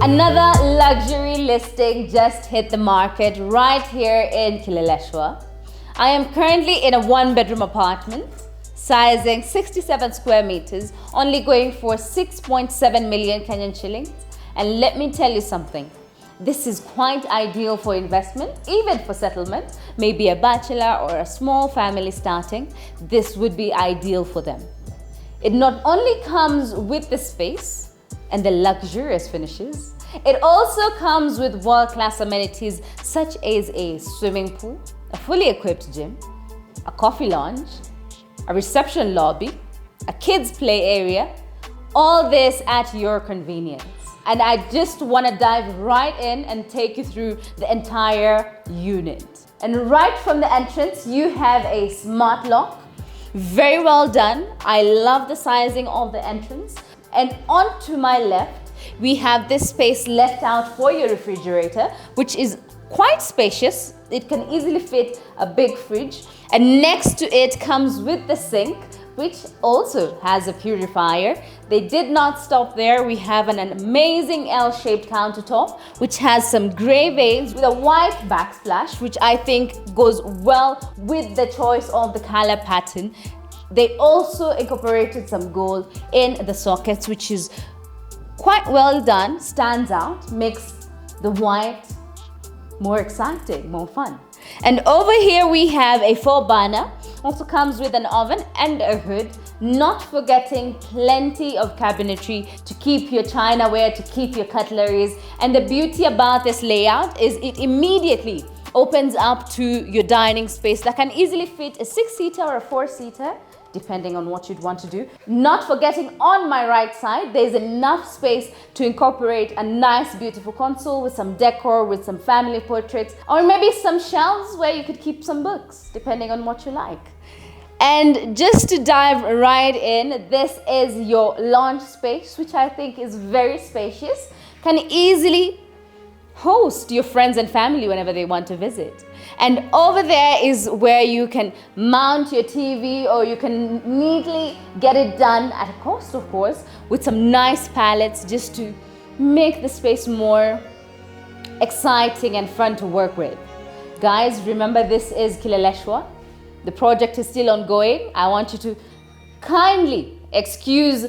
Another luxury listing just hit the market right here in Kileleshwa. I am currently in a one-bedroom apartment, sizing 67 square meters, only going for 6.7 million Kenyan shillings. And let me tell you something, this is quite ideal for investment, even for settlement, maybe a bachelor or a small family starting. This would be ideal for them. It not only comes with the space and the luxurious finishes, it also comes with world-class amenities such as a swimming pool, a fully equipped gym, a coffee lounge, a reception lobby, a kids play area, all this at your convenience. And I just want to dive right in and take you through the entire unit. And right from the entrance, you have a smart lock. Very well done. I love the sizing of the entrance. And on to my left, we have this space left out for your refrigerator, which is quite spacious. It can easily fit a big fridge. And next to it comes with the sink, which also has a purifier. They did not stop there. We have an amazing L-shaped countertop, which has some gray veins with a white backsplash, which I think goes well with the choice of the color pattern. They also incorporated some gold in the sockets, which is quite well done, stands out, makes the white more exciting, more fun. And over here we have a 4-burner, also comes with an oven and a hood, not forgetting plenty of cabinetry to keep your chinaware, to keep your cutleries. And the beauty about this layout is it immediately opens up to your dining space that can easily fit a 6-seater or a 4-seater, depending on what you'd want to do. Not forgetting on my right side, there's enough space to incorporate a nice, beautiful console with some decor, with some family portraits, or maybe some shelves where you could keep some books, depending on what you like. And just to dive right in, this is your lounge space, which I think is very spacious, can easily host your friends and family whenever they want to visit. And over there is where you can mount your TV, or you can neatly get it done at a cost, of course, with some nice palettes just to make the space more exciting and fun to work with. Guys, remember this is Kileleshwa. The project is still ongoing. I want you to kindly excuse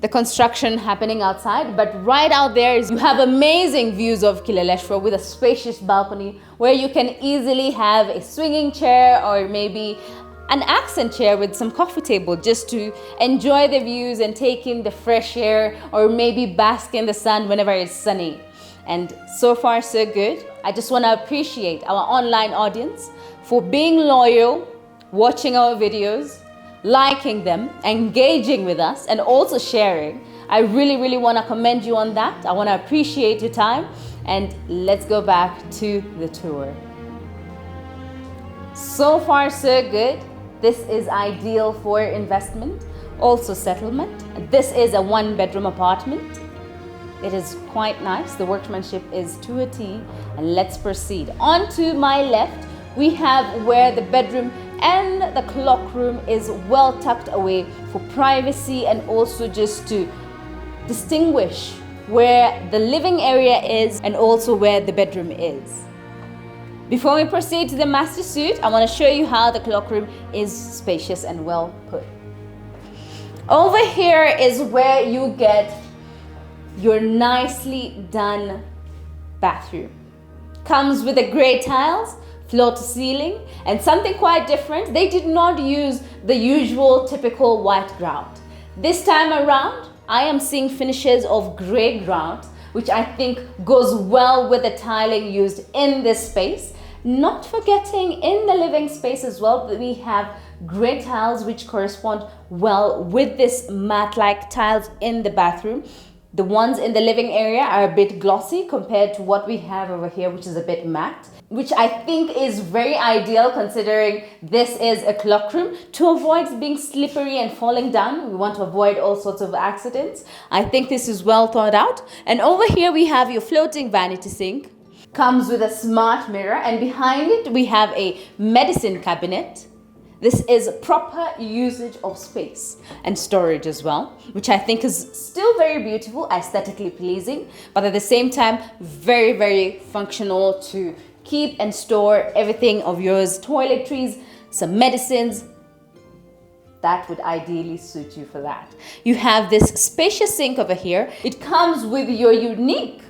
the construction happening outside, but right out there you have amazing views of Kileleshwa with a spacious balcony where you can easily have a swinging chair or maybe an accent chair with some coffee table just to enjoy the views and take in the fresh air, or maybe bask in the sun whenever it's sunny. And so far so good. I just want to appreciate our online audience for being loyal, watching our videos, liking them, engaging with us, and also sharing. I really want to commend you on that. I want to appreciate your time, and let's go back to the tour. So far so good. This is ideal for investment, also settlement. This is a 1-bedroom apartment. It is quite nice. The workmanship is to a T, and let's proceed. On to my left, we have where the bedroom and the clock room is well tucked away for privacy, and also just to distinguish where the living area is and also where the bedroom is. Before we proceed to the master suite, I want to show you how the clock room is spacious and well put. Over here is where you get your nicely done bathroom. Comes with the gray tiles, floor to ceiling, and something quite different. They did not use the usual typical white grout. This time around, I am seeing finishes of gray grout, which I think goes well with the tiling used in this space. Not forgetting in the living space as well that we have gray tiles which correspond well with this matte-like tiles in the bathroom. The ones in the living area are a bit glossy compared to what we have over here, which is a bit matte, which I think is very ideal considering this is a clock room. To avoid being slippery and falling down, we want to avoid all sorts of accidents. I think this is well thought out. And over here we have your floating vanity sink. Comes with a smart mirror, and behind it we have a medicine cabinet. This is proper usage of space and storage as well, which I think is still very beautiful, aesthetically pleasing, but at the same time, very, very functional to keep and store everything of yours, toiletries, some medicines. That would ideally suit you for that. You have this spacious sink over here. It comes with your unique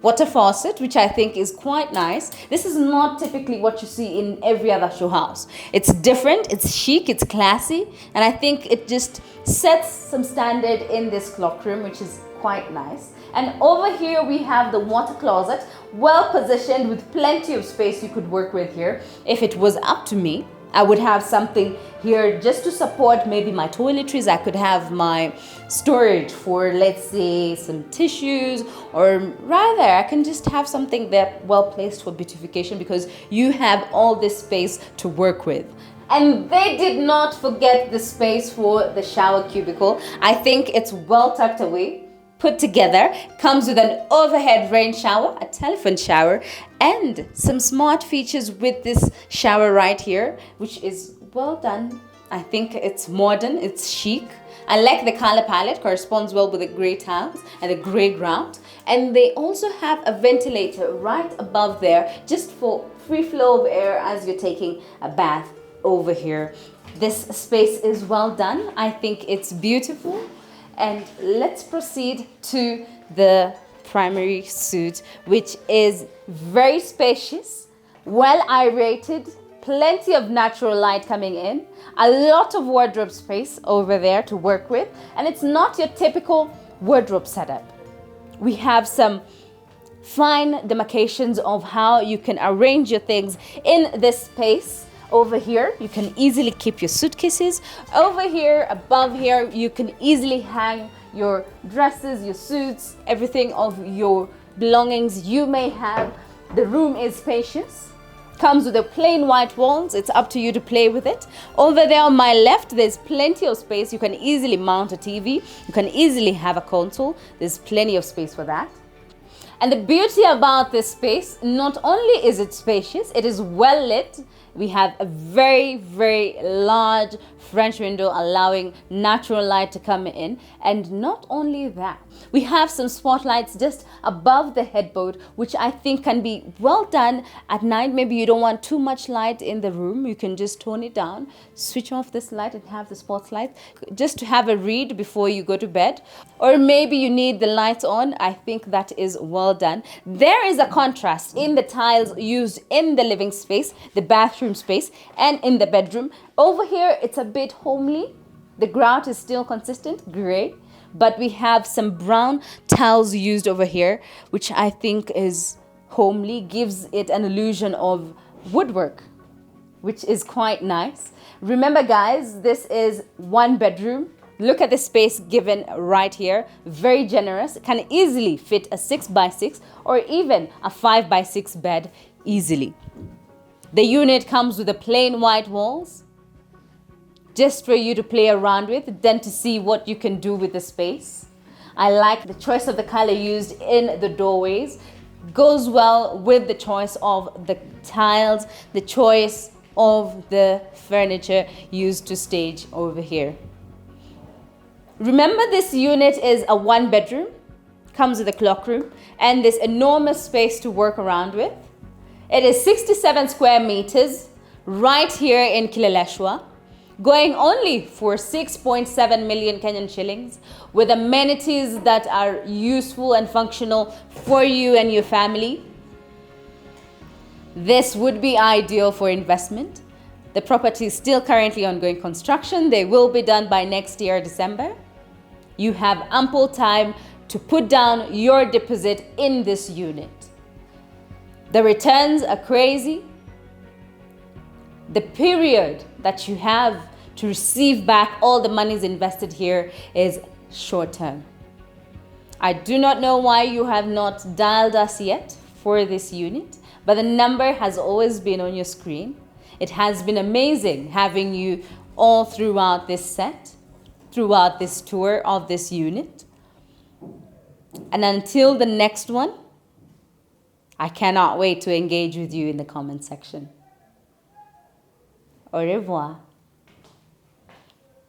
water faucet, which I think is quite nice. This is not typically what you see in every other show house. It's different, it's chic, it's classy, and I think it just sets some standard in this cloakroom, which is quite nice. And over here we have the water closet, well positioned with plenty of space you could work with here. If it was up to me, I would have something here just to support maybe my toiletries. I could have my storage for, let's say, some tissues, or rather I can just have something there well placed for beautification, because you have all this space to work with. And they did not forget the space for the shower cubicle. I think it's well tucked away, put together, comes with an overhead rain shower, a telephone shower, and some smart features with this shower right here, which is well done. I think it's modern, it's chic. I like the color palette, corresponds well with the gray tiles and the gray ground. And they also have a ventilator right above there, just for free flow of air as you're taking a bath over here. This space is well done. I think it's beautiful. And let's proceed to the primary suite, which is very spacious, well aerated, plenty of natural light coming in, a lot of wardrobe space over there to work with, and it's not your typical wardrobe setup. We have some fine demarcations of how you can arrange your things in this space. Over here, you can easily keep your suitcases. Over here, above here, you can easily hang your dresses, your suits, everything of your belongings you may have. The room is spacious. Comes with a plain white walls. It's up to you to play with it. Over there on my left, there's plenty of space. You can easily mount a TV. You can easily have a console. There's plenty of space for that. And the beauty about this space, not only is it spacious, it is well lit. We have a very, very large French window allowing natural light to come in. And not only that, we have some spotlights just above the headboard, which I think can be well done at night. Maybe you don't want too much light in the room. You can just tone it down, switch off this light and have the spotlight just to have a read before you go to bed. Or maybe you need the lights on. I think that is well done. There is a contrast in the tiles used in the living space, the bathroom space, and in the bedroom. Over here, it's a bit homely. The grout is still consistent, gray, but we have some brown tiles used over here, which I think is homely, gives it an illusion of woodwork, which is quite nice. Remember guys, this is one bedroom. Look at the space given right here, very generous. It can easily fit a 6x6 or even a 5x6 bed easily. The unit comes with a plain white walls, just for you to play around with, then to see what you can do with the space. I like the choice of the color used in the doorways. Goes well with the choice of the tiles, the choice of the furniture used to stage over here. Remember, this unit is a one bedroom, comes with a cloakroom and this enormous space to work around with. It is 67 square meters right here in Kileleshwa, going only for 6.7 million Kenyan shillings, with amenities that are useful and functional for you and your family. This would be ideal for investment. The property is still currently ongoing construction. They will be done by next year, December. You have ample time to put down your deposit in this unit. The returns are crazy. The period that you have to receive back all the monies invested here is short term. I do not know why you have not dialed us yet for this unit, but the number has always been on your screen. It has been amazing having you all throughout this set, throughout this tour of this unit. And until the next one, I cannot wait to engage with you in the comment section. Au revoir.